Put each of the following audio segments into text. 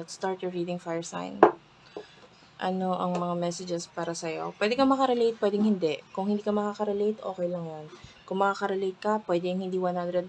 let's start your reading, fire sign. Ano ang mga messages para sa'yo? Pwede ka makarelate, pwedeng hindi. Kung hindi ka makakarelate, okay lang yan. Kung makakarelate ka, pwedeng hindi 100%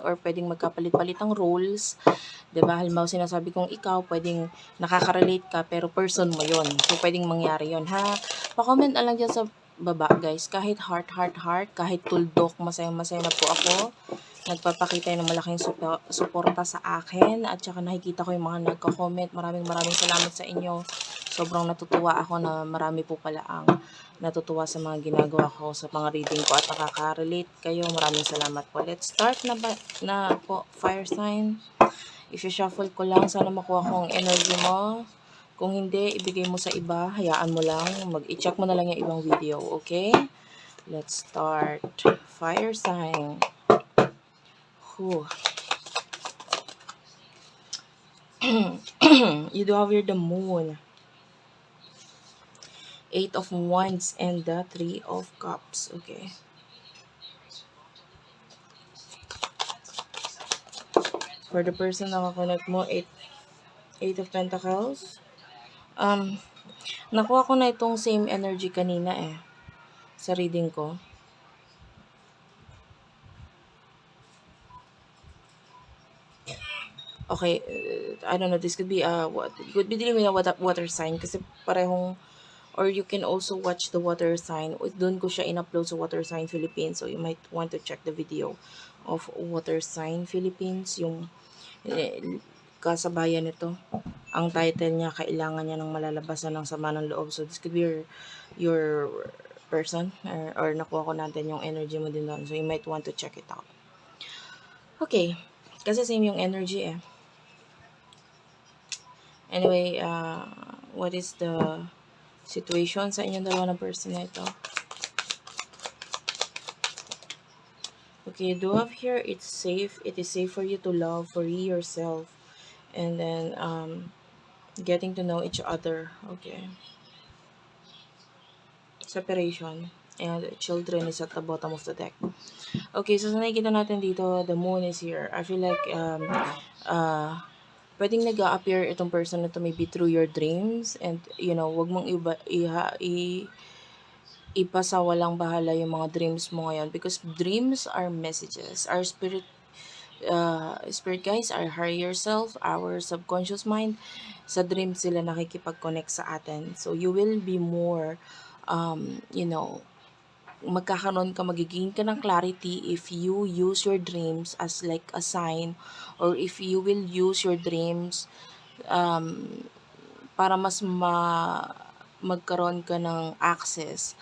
or pwedeng magkapalit-palit ang roles. Diba? Halimbawa, sinasabi kong ikaw, pwedeng nakaka-relate ka, pero person mo yon. So, pwedeng mangyari yon ha? Pa-comment na lang dyan sa baba, guys. Kahit heart, kahit tuldok, masaya-masaya na po ako. Nagpapakita ng malaking suporta sa akin. At saka nakikita ko yung mga nagko-comment. Maraming salamat sa inyo. Sobrang natutuwa ako na marami po pala ang natutuwa sa mga ginagawa ko, sa mga reading ko at nakaka-relate kayo. Maraming salamat po. Let's start na po, fire sign. I-shuffle ko lang, sana makuha ko ang energy mo. Kung hindi, ibigay mo sa iba, hayaan mo lang. I-check mo na lang yung ibang video, okay? Let's start. Fire sign. Whew. You do have here the moon. 8 of Wands and the 3 of Cups. Okay. For the person na kakonect mo, 8 of Pentacles. Nakuha ko na itong same energy kanina sa reading ko. Okay, I don't know, this could be you could be dealing with a water sign kasi parehong, or you can also watch the water sign. Doon ko siya in-upload sa Water Sign Philippines, so you might want to check the video of Water Sign Philippines, yung kasabayan nito. Ang title niya, kailangan niya ng malalabasan ng sama ng loob. So this could be your person, or nakuha ko natin yung energy mo din doon. So you might want to check it out. Okay, kasi same yung energy Anyway, what is the situation sa inyong dalawa ng person na ito? Okay, you do have here, it's safe. It is safe for you to love, for you yourself. And then, getting to know each other. Okay. Separation. And children is at the bottom of the deck. Okay, so nakikita natin dito, the moon is here. I feel like, pwedeng nag-a-appear itong person na to maybe through your dreams. And, wag mong ipasawalang bahala yung mga dreams mo ngayon, because dreams are messages. Our spirit guys, our higher self, our subconscious mind, sa dreams sila nakikipag-connect sa atin. So you will be more magiging ka ng clarity if you use your dreams as like a sign, or if you will use your dreams para mas magkaroon ka ng access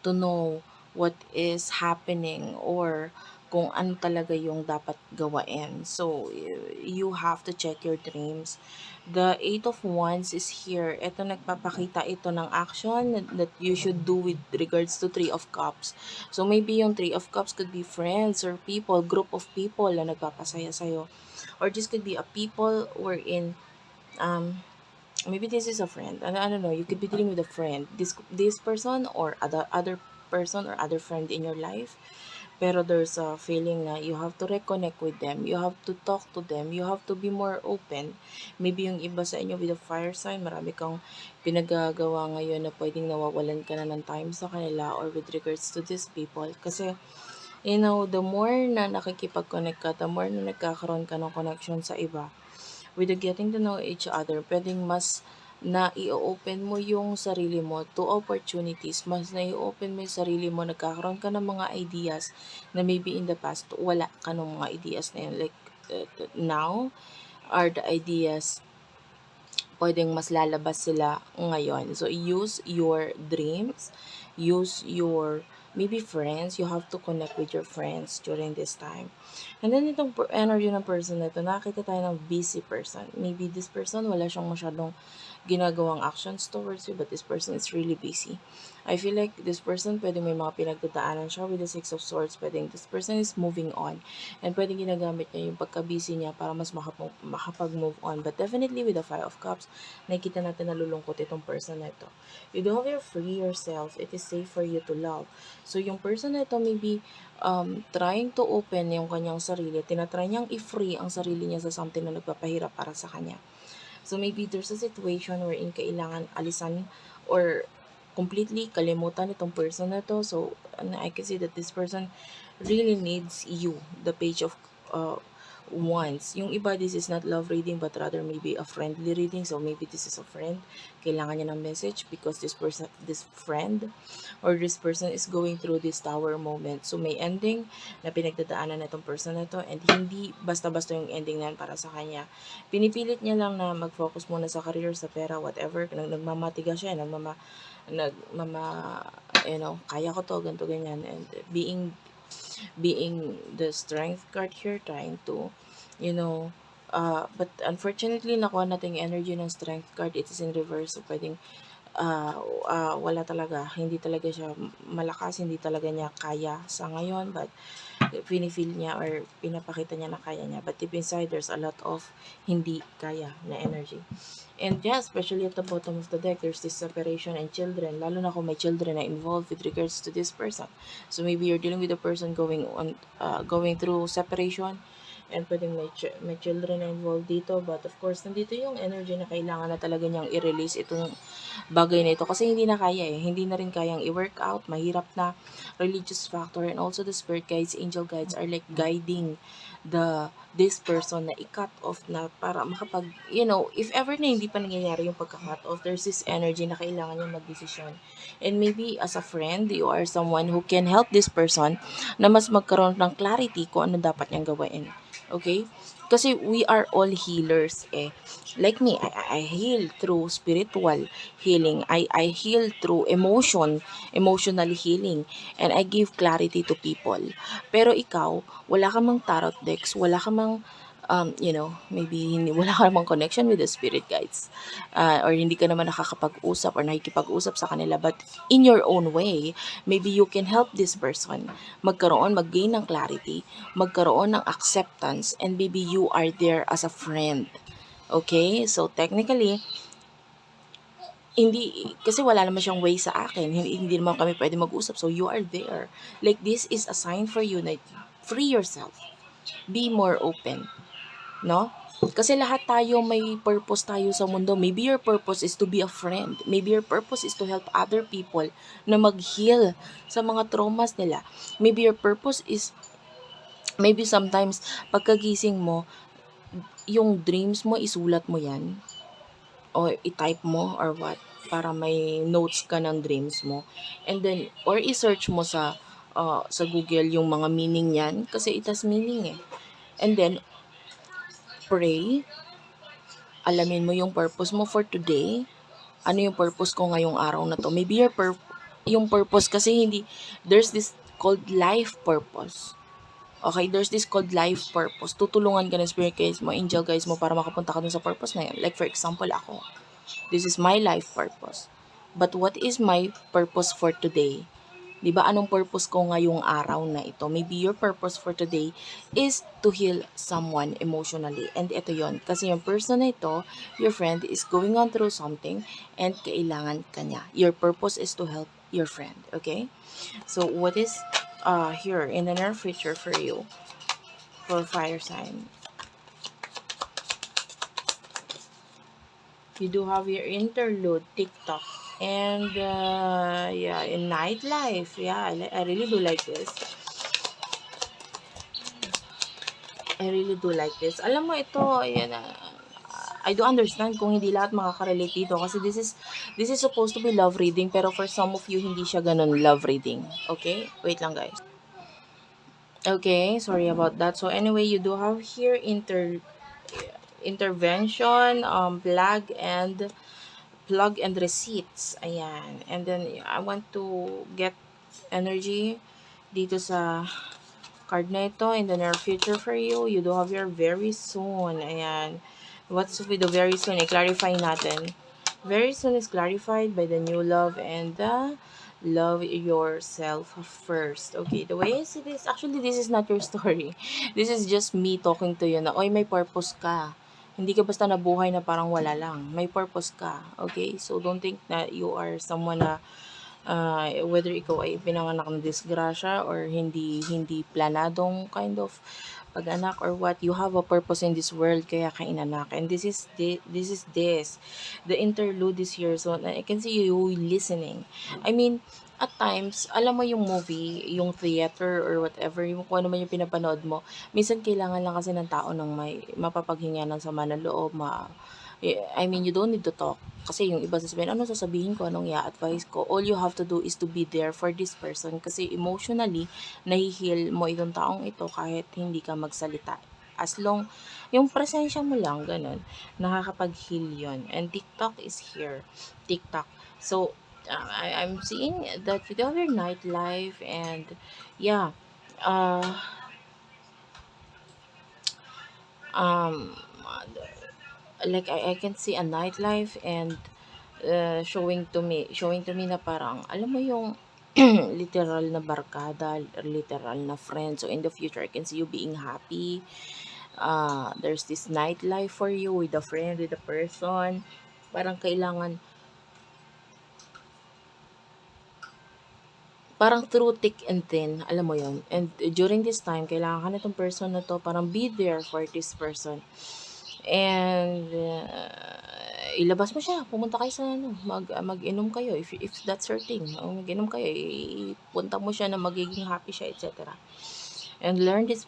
to know what is happening, or kung ano talaga yung dapat gawain. So, you have to check your dreams. The 8 of Wands is here. Ito, nagpapakita ito ng action that you should do with regards to 3 of Cups. So, maybe yung 3 of Cups could be friends or people, group of people na nagpapasaya sa'yo. Or this could be a people wherein, maybe this is a friend. I don't know. You could be dealing with a friend. This person or other person or other friend in your life. Pero there's a feeling na you have to reconnect with them. You have to talk to them. You have to be more open. Maybe yung iba sa inyo with a fire sign, marami kang pinagagawa ngayon na pwedeng nawawalan ka na ng time sa kanila, or with regards to these people. Kasi, the more na nakikipag-connect ka, the more na nagkakaroon ka ng connection sa iba, with the getting to know each other, pwedeng mas na i-open mo yung sarili mo to opportunities, mas na i-open mo yung sarili mo, nagkakaroon ka ng mga ideas na maybe in the past wala ka ng mga ideas na yun. Like, now are the ideas, pwedeng mas lalabas sila ngayon. So, use your dreams, use your maybe friends. You have to connect with your friends during this time. And then, itong energy ng person na ito, nakakita tayo ng busy person. Maybe this person, wala siyang masyadong ginagawang actions towards you, but this person is really busy. I feel like this person, pwedeng may mga pinagdadaanan siya with the 6 of Swords. Pwedeng this person is moving on. And pwedeng ginagamit niya yung pagka-busy niya para mas makapag-move on. But definitely with the 5 of Cups, nakikita natin nalulungkot itong person na ito. You do have your free yourself. It is safe for you to love. So yung person na ito maybe trying to open yung kanyang sarili. Tinatry niyang i-free ang sarili niya sa something na nagpapahirap para sa kanya. So maybe there's a situation wherein kailangan alisan or completely kalimutan itong person na to. So I can see that this person really needs you, the page of wands. Yung iba, this is not love reading but rather maybe a friendly reading. So maybe this is a friend, kailangan niya ng message because this friend or this person is going through this tower moment. So may ending na pinagdadaanan na itong person na to, and hindi basta-basta yung ending na yan para sa kanya. Pinipilit niya lang na mag-focus muna sa career, sa pera, whatever. Nagmamatiga siya, kaya ko to, ganito, ganyan. And being the strength card here, trying to, you know, but unfortunately, nakuha natin yung energy ng strength card. It is in reverse. So, pwedeng, wala talaga. Hindi talaga siya malakas. Hindi talaga niya kaya sa ngayon. But, pinifeel niya or pinapakita niya na kaya niya. But deep inside, there's a lot of hindi kaya na energy. And yeah, especially at the bottom of the deck, there's this separation and children. Lalo na kung may children na involved with regards to this person. So maybe you're dealing with a person going through separation, and pwedeng may children na involved dito. But of course, nandito yung energy na kailangan na talaga niyang i-release itong bagay na ito. Kasi hindi na kaya eh. Hindi na rin kayang i-work out. Mahirap na, religious factor. And also the spirit guides, angel guides are like guiding this person na i-cut off na para makapag, if ever na hindi pa nangyayari yung pagka-cut off, there's this energy na kailangan niya mag-desisyon. And maybe as a friend, you are someone who can help this person na mas magkaroon ng clarity kung ano dapat niyang gawin. Okay? Kasi we are all healers eh. Like me, I heal through spiritual healing. I heal through emotional healing. And I give clarity to people. Pero ikaw, wala ka mang tarot decks, wala ka mang maybe wala ka namang connection with the spirit guides, or hindi ka naman nakakapag-usap or nakikipag-usap sa kanila, but in your own way, maybe you can help this person mag-gain ng clarity, magkaroon ng acceptance, and maybe you are there as a friend. Okay? So, technically, hindi, kasi wala naman siyang way sa akin. Hindi naman kami pwede mag-usap. So, you are there. Like, this is a sign for you na free yourself. Be more open. No? Kasi lahat tayo may purpose tayo sa mundo. Maybe your purpose is to be a friend. Maybe your purpose is to help other people na mag-heal sa mga traumas nila. Maybe your purpose is, maybe sometimes, pagkagising mo, yung dreams mo, isulat mo yan. O i-type mo or what. Para may notes ka ng dreams mo. And then, or i-search mo sa Google yung mga meaning yan. Kasi it has meaning eh. And then, pray, alamin mo yung purpose mo for today. Ano yung purpose ko ngayong araw na to? Maybe yung purpose kasi hindi, there's this called life purpose. Okay, there's this called life purpose. Tutulungan ka ng spirit guides mo, angel guides mo para makapunta ka dun sa purpose na yun. Like for example, ako. This is my life purpose. But what is my purpose for today? Diba, anong purpose ko ngayong araw na ito? Maybe your purpose for today is to heal someone emotionally. And ito yon, kasi yung person na ito, your friend, is going on through something and kailangan ka niya. Your purpose is to help your friend. Okay? So, what is here in the near future for you? For fire sign. You do have your interlude, TikTok. And, yeah, in nightlife. Yeah, I really do like this. I really do like this. Alam mo, ito, ayan, I do understand kung hindi lahat makaka-relate dito. Kasi this is supposed to be love reading. Pero for some of you, hindi siya ganun love reading. Okay? Wait lang, guys. Okay, sorry about that. So, anyway, you do have here intervention, plug and receipts. Ayan. And then, I want to get energy dito sa card na ito in the near future for you. You do have your very soon. Ayan. What's with the very soon? I-clarify natin. Very soon is clarified by the new love and the love yourself first. Okay, the way I see this, actually, this is not your story. This is just me talking to you na, oy, may purpose ka. Hindi ka basta nabuhay na parang wala lang. May purpose ka. Okay? So, don't think that you are someone na whether ikaw ay pinanganak ng disgrasya or hindi planadong kind of pag-anak or what, you have a purpose in this world kaya ka inanak. And the interlude is here. So I can see you listening. I mean, at times, alam mo yung movie, yung theater or whatever, yung kung ano man yung pinapanood mo, minsan kailangan lang kasi ng tao ng may mapapaghinga ng sama ng loob, I mean, you don't need to talk. Kasi yung iba sasabihin, ano sasabihin ko, anong i-advise ko? All you have to do is to be there for this person. Kasi emotionally, nahihil mo itong taong ito kahit hindi ka magsalita. As long, yung presensya mo lang, ganun, nakakapag-heal yun. And TikTok is here. TikTok. So, I'm seeing that you have your nightlife and yeah, uh, um, like I can see a nightlife and showing to me na parang, alam mo yung literal na barkada, literal na friend. So in the future, I can see you being happy. There's this nightlife for you with a friend, with a person. Parang kailangan, parang through thick and thin, alam mo yon. And during this time, kailangan ka na itong person na to, parang be there for this person. And ilabas mo siya, pumunta kayo sa ano, mag-inom kayo if that's your thing. Mag-inom kayo, ipunta mo siya na magiging happy siya, etc. And learn this,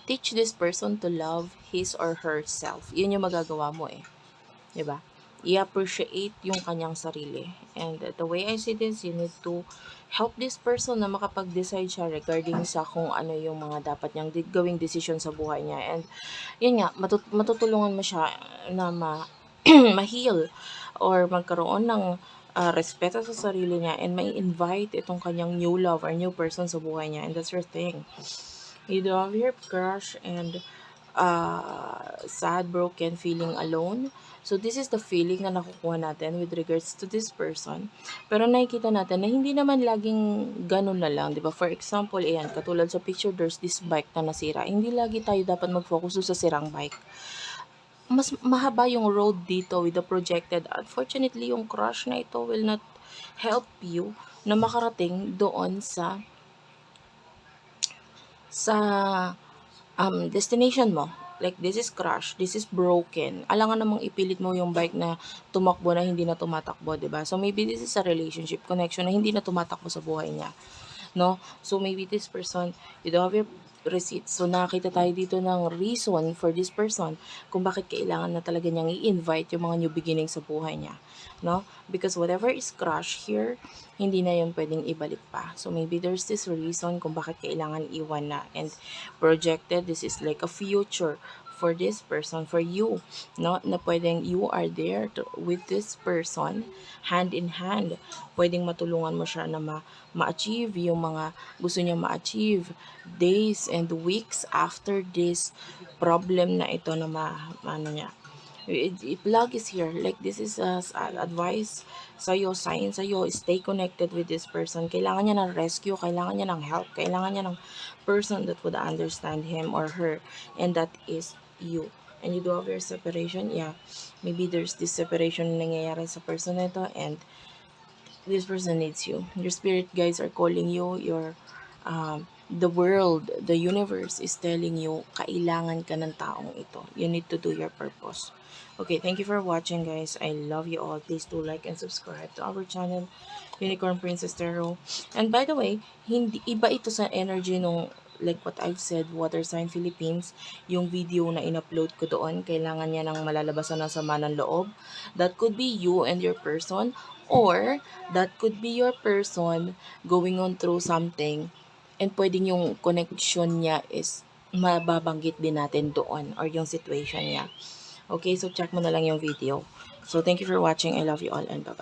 teach this person to love his or herself. Yun yung magagawa mo eh. 'Di ba? I-appreciate yung kanyang sarili. And the way I see this, you need to help this person na makapag-decide siya regarding sa kung ano yung mga dapat niyang gawing decision sa buhay niya. And yun nga, matutulungan mo siya na ma-heal or magkaroon ng respeto sa sarili niya and may invite itong kanyang new love or new person sa buhay niya. And that's your thing. You do have your crush and sad, broken, feeling alone. So, this is the feeling na nakukuha natin with regards to this person. Pero nakikita natin na hindi naman laging ganun na lang, di ba? For example, ayan, katulad sa picture, there's this bike na nasira. Hindi lagi tayo dapat mag-focus sa sirang bike. Mas mahaba yung road dito with the projected. Unfortunately, yung crush na ito will not help you na makarating doon sa destination mo. Like, this is crash, this is broken. Alangan namang ipilit mo yung bike na tumakbo na hindi na tumatakbo, 'di ba? So maybe this is a relationship connection na hindi na tumatakbo sa buhay niya, no? So maybe this person, you don't have your receipt. So nakita tayo dito ng reason for this person kung bakit kailangan na talaga niyang i-invite yung mga new beginning sa buhay niya, no? Because whatever is crush here, hindi na yun pwedeng ibalik pa. So maybe there's this reason kung bakit kailangan iwan na. And projected, this is like a future for this person, for you, no? Na pwedeng you are there with this person, hand in hand. Pwedeng matulungan mo siya na ma-achieve yung mga gusto niya ma-achieve days and weeks after this problem na ito na ano niya. Plug is here, like this is advice sa'yo, sign sa'yo, stay connected with this person. Kailangan niya ng rescue, kailangan niya ng help, kailangan niya ng person that would understand him or her, and that is you. And you do have your separation, yeah, maybe there's this separation na nangyayari sa person na ito, and this person needs you. Your spirit guides are calling you, the world, the universe is telling you, kailangan ka ng taong ito. You need to do your purpose. Okay, thank you for watching, guys. I love you all. Please do like and subscribe to our channel, Unicorn Princess Tarot. And by the way, hindi iba ito sa energy nung, like what I've said, Water Sign Philippines, yung video na in-upload ko doon, kailangan niya ng malalabasan ng sama ng loob. That could be you and your person, or that could be your person going on through something, and pwedeng yung connection niya is mababanggit din natin doon, or yung situation niya. Okay, so check mo na lang yung video. So thank you for watching. I love you all and bye-bye.